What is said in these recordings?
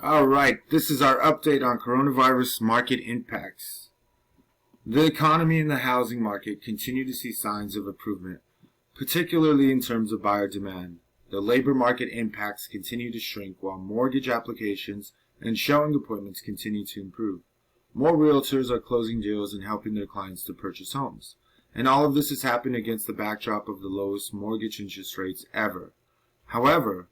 Alright, this is our update on coronavirus market impacts. The economy and the housing market continue to see signs of improvement, particularly in terms of buyer demand. The labor market impacts continue to shrink while mortgage applications and showing appointments continue to improve. More realtors are closing deals and helping their clients to purchase homes. And all of this is happening against the backdrop of the lowest mortgage interest rates ever. However,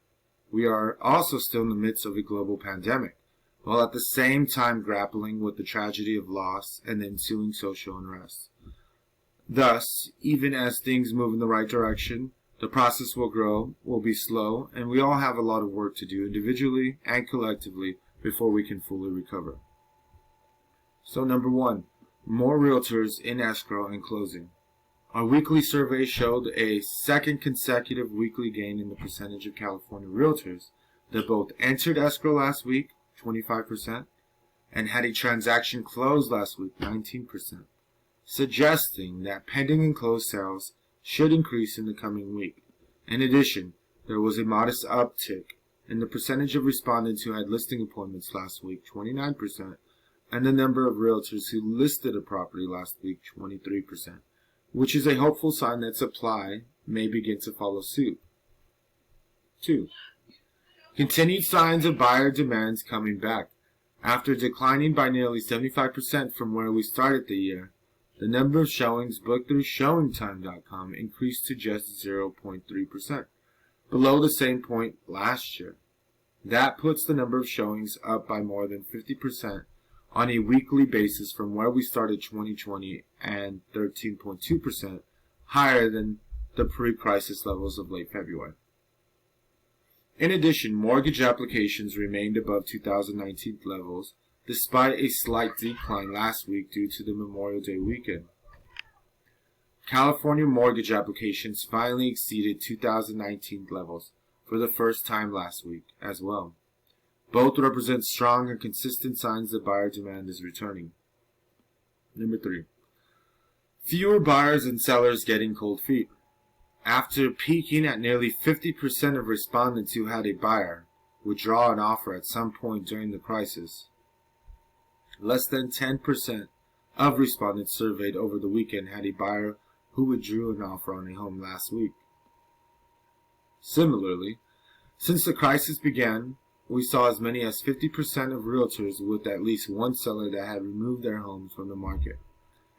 we are also still in the midst of a global pandemic, while at the same time grappling with the tragedy of loss and the ensuing social unrest. Thus, even as things move in the right direction, the process will be slow, and we all have a lot of work to do individually and collectively before we can fully recover. So number 1, more realtors in escrow and closing. Our weekly survey showed a second consecutive weekly gain in the percentage of California realtors that both entered escrow last week, 25%, and had a transaction closed last week, 19%, suggesting that pending and closed sales should increase in the coming week. In addition, there was a modest uptick in the percentage of respondents who had listing appointments last week, 29%, and the number of realtors who listed a property last week, 23%. Which is a hopeful sign that supply may begin to follow suit. 2. Continued signs of buyer demands coming back. After declining by nearly 75% from where we started the year, the number of showings booked through ShowingTime.com increased to just 0.3%, below the same point last year. That puts the number of showings up by more than 50% on a weekly basis from where we started 2020 and 13.2% higher than the pre-crisis levels of late February. In addition, mortgage applications remained above 2019 levels despite a slight decline last week due to the Memorial Day weekend. California mortgage applications finally exceeded 2019 levels for the first time last week as well. Both represent strong and consistent signs that buyer demand is returning. Number 3. Fewer buyers and sellers getting cold feet. After peaking at nearly 50% of respondents who had a buyer withdraw an offer at some point during the crisis, less than 10% of respondents surveyed over the weekend had a buyer who withdrew an offer on a home last week. Similarly, since the crisis began, we saw as many as 50% of realtors with at least one seller that had removed their homes from the market.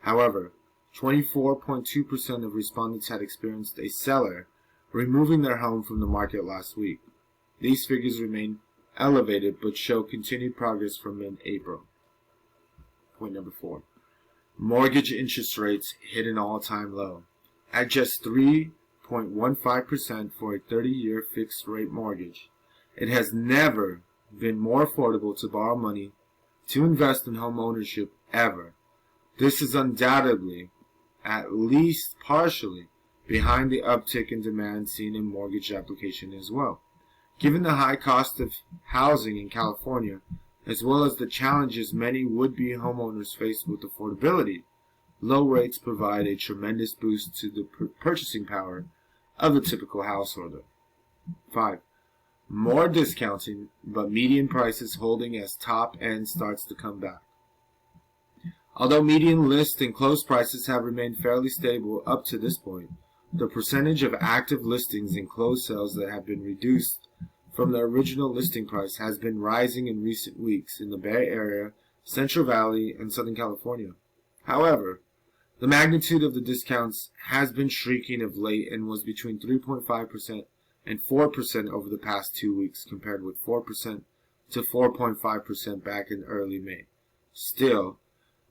However, 24.2% of respondents had experienced a seller removing their home from the market last week. These figures remain elevated but show continued progress from mid-April. Point number 4. Mortgage interest rates hit an all-time low. At just 3.15% for a 30-year fixed-rate mortgage, it has never been more affordable to borrow money to invest in home ownership ever. This is undoubtedly, at least partially, behind the uptick in demand seen in mortgage application as well. Given the high cost of housing in California, as well as the challenges many would-be homeowners face with affordability, low rates provide a tremendous boost to the purchasing power of the typical householder. 5. More discounting, but median prices holding as top end starts to come back. Although median list and close prices have remained fairly stable up to this point, the percentage of active listings and closed sales that have been reduced from the original listing price has been rising in recent weeks in the Bay Area, Central Valley, and Southern California. However, the magnitude of the discounts has been shrinking of late and was between 3.5% and 4% over the past 2 weeks, compared with 4% to 4.5% back in early May. Still,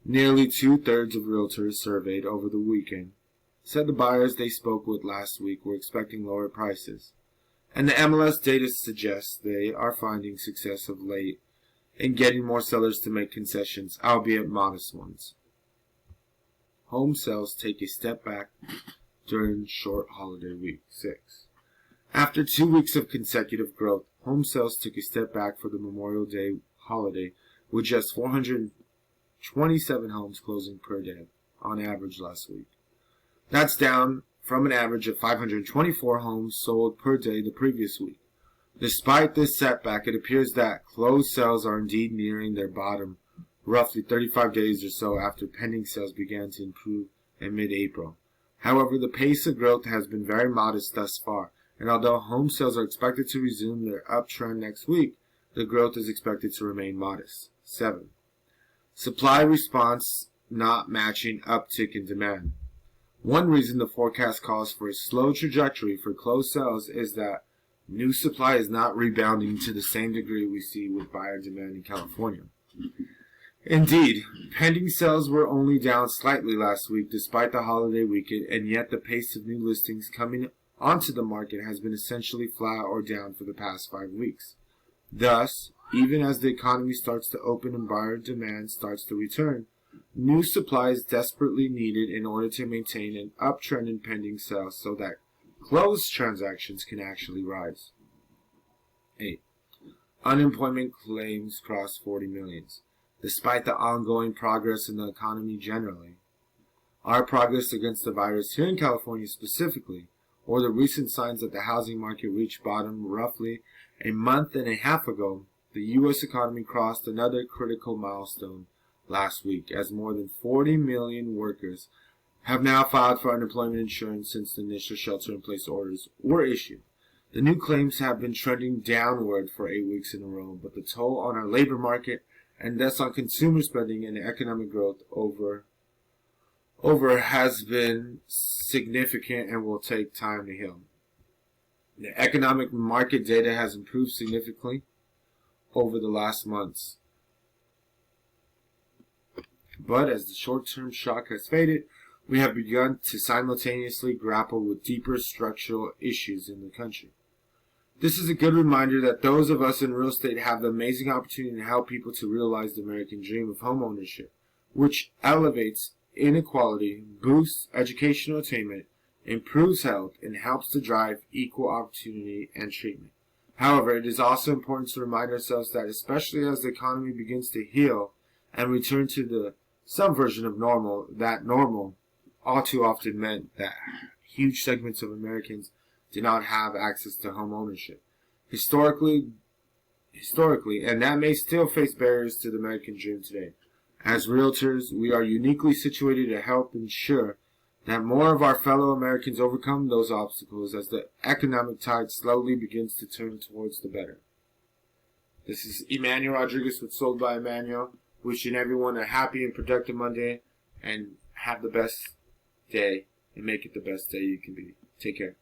nearly 2/3 of realtors surveyed over the weekend said the buyers they spoke with last week were expecting lower prices, and the MLS data suggests they are finding success of late in getting more sellers to make concessions, albeit modest ones. Home sales take a step back during short holiday week 6. After 2 weeks of consecutive growth, home sales took a step back for the Memorial Day holiday, with just 427 homes closing per day on average last week. That's down from an average of 524 homes sold per day the previous week. Despite this setback, it appears that closed sales are indeed nearing their bottom, roughly 35 days or so after pending sales began to improve in mid-April. However, the pace of growth has been very modest thus far, and although home sales are expected to resume their uptrend next week, the growth is expected to remain modest. 7. Supply response not matching uptick in demand. One reason the forecast calls for a slow trajectory for closed sales is that new supply is not rebounding to the same degree we see with buyer demand in California. Indeed, pending sales were only down slightly last week despite the holiday weekend, and yet the pace of new listings coming onto the market has been essentially flat or down for the past 5 weeks. Thus, even as the economy starts to open and buyer demand starts to return, new supply is desperately needed in order to maintain an uptrend in pending sales so that closed transactions can actually rise. 8. Unemployment claims cross 40 million. Despite the ongoing progress in the economy generally, our progress against the virus here in California specifically, or the recent signs that the housing market reached bottom roughly a month and a half ago, the U.S. economy crossed another critical milestone last week, as more than 40 million workers have now filed for unemployment insurance since the initial shelter-in-place orders were issued. The new claims have been trending downward for 8 weeks in a row, but the toll on our labor market and thus on consumer spending and economic growth over has been significant and will take time to heal. The economic market data has improved significantly over the last months. But as the short-term shock has faded, we have begun to simultaneously grapple with deeper structural issues in the country. This is a good reminder that those of us in real estate have the amazing opportunity to help people to realize the American dream of home ownership, which elevates inequality, boosts educational attainment, improves health, and helps to drive equal opportunity and treatment. However, it is also important to remind ourselves that especially as the economy begins to heal and return to some version of normal, that normal all too often meant that huge segments of Americans did not have access to home ownership. Historically, and that may still face barriers to the American dream today. As realtors, we are uniquely situated to help ensure that more of our fellow Americans overcome those obstacles as the economic tide slowly begins to turn towards the better. This is Emmanuel Rodriguez with Sold by Emmanuel, wishing everyone a happy and productive Monday, and have the best day, and make it the best day you can be. Take care.